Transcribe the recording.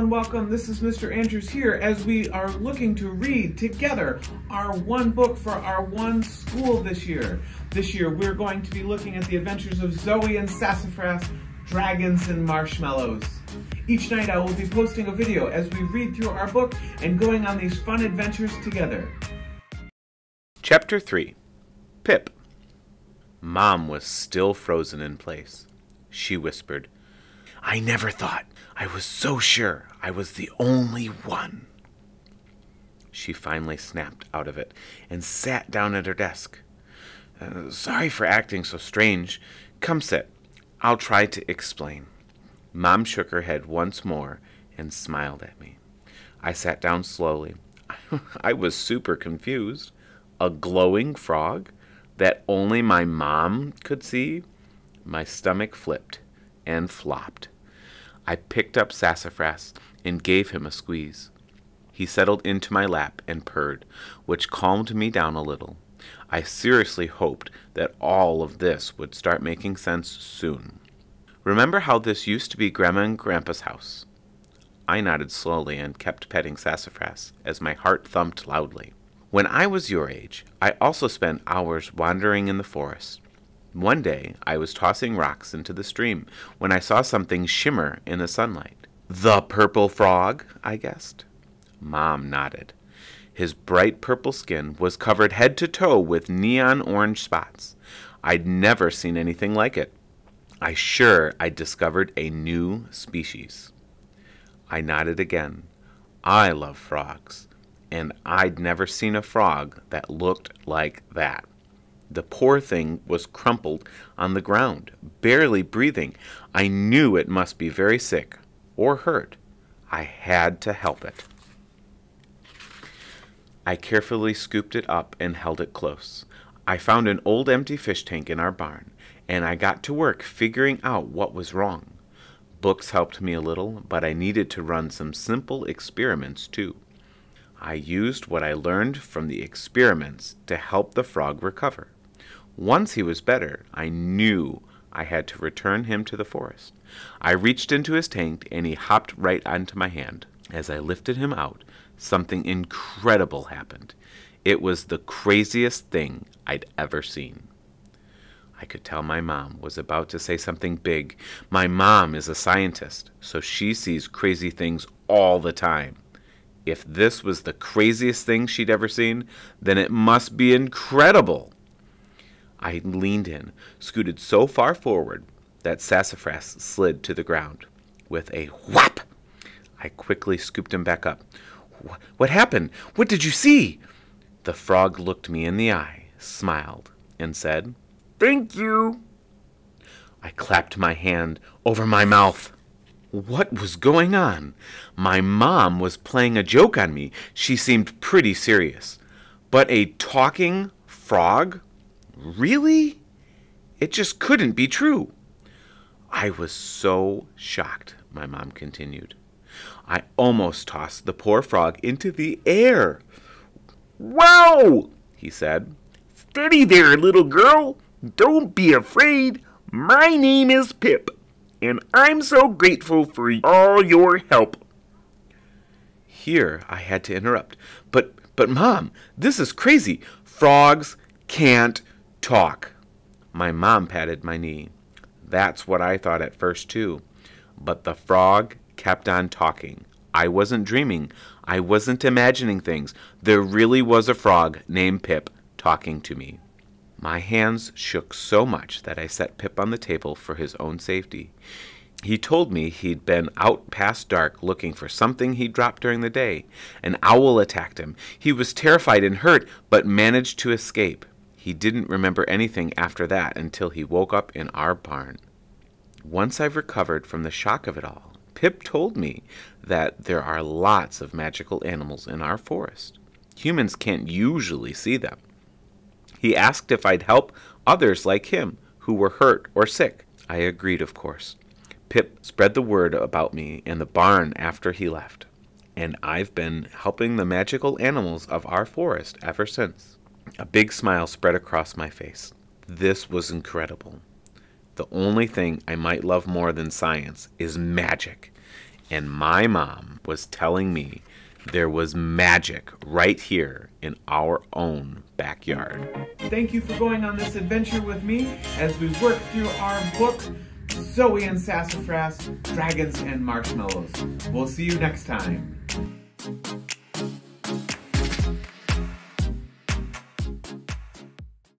and welcome. This is Mr. Andrews here as we are looking to read together our one book for our one school this year. This year we're going to be looking at the adventures of Zoey and Sassafras, Dragons and Marshmallows. Each night I will be posting a video as we read through our book and going on these fun adventures together. Chapter 3. Pip. Mom was still frozen in place. She whispered, "I never thought. I was so sure I was the only one." She finally snapped out of it and sat down at her desk. Sorry for acting so strange. Come sit. I'll try to explain." Mom shook her head once more and smiled at me. I sat down slowly. I was super confused. A glowing frog that only my mom could see? My stomach flipped and flopped. I picked up Sassafras and gave him a squeeze. He settled into my lap and purred, which calmed me down a little. I seriously hoped that all of this would start making sense soon. "Remember how this used to be Grandma and Grandpa's house?" I nodded slowly and kept petting Sassafras as my heart thumped loudly. "When I was your age, I also spent hours wandering in the forest. One day, I was tossing rocks into the stream when I saw something shimmer in the sunlight." "The purple frog," I guessed. Mom nodded. His bright purple skin was covered head to toe with neon orange spots. I'd never seen anything like it. I'd discovered a new species. I nodded again. I love frogs, and I'd never seen a frog that looked like that. The poor thing was crumpled on the ground, barely breathing. I knew it must be very sick or hurt. I had to help it. I carefully scooped it up and held it close. I found an old empty fish tank in our barn, and I got to work figuring out what was wrong. Books helped me a little, but I needed to run some simple experiments too. I used what I learned from the experiments to help the frog recover. Once he was better, I knew I had to return him to the forest. I reached into his tank and he hopped right onto my hand. As I lifted him out, something incredible happened. It was the craziest thing I'd ever seen. I could tell my mom was about to say something big. My mom is a scientist, so she sees crazy things all the time. If this was the craziest thing she'd ever seen, then it must be incredible. I leaned in, scooted so far forward that Sassafras slid to the ground. With a whap, I quickly scooped him back up. "What happened? What did you see?" The frog looked me in the eye, smiled, and said, "Thank you." I clapped my hand over my mouth. What was going on? My mom was playing a joke on me. She seemed pretty serious. But a talking frog? Really? It just couldn't be true. I was so shocked, my mom continued. I almost tossed the poor frog into the air. "Wow!" he said. "Steady there, little girl. Don't be afraid. My name is Pip, and I'm so grateful for all your help." Here I had to interrupt. But Mom, this is crazy. Frogs can't talk." My mom patted my knee. That's what I thought at first too. But the frog kept on talking. I wasn't dreaming. I wasn't imagining things. There really was a frog named Pip talking to me. My hands shook so much that I set Pip on the table for his own safety. He told me he'd been out past dark looking for something he'd dropped during the day. An owl attacked him. He was terrified and hurt, but managed to escape. He didn't remember anything after that until he woke up in our barn. Once I've recovered from the shock of it all, Pip told me that there are lots of magical animals in our forest. Humans can't usually see them. He asked if I'd help others like him who were hurt or sick. I agreed, of course. Pip spread the word about me in the barn after he left, and I've been helping the magical animals of our forest ever since. A big smile spread across my face. This was incredible. The only thing I might love more than science is magic, And my mom was telling me there was magic right here in our own backyard. Thank you for going on this adventure with me as we work through our book, Zoey and Sassafras, Dragons and Marshmallows. We'll see you next time.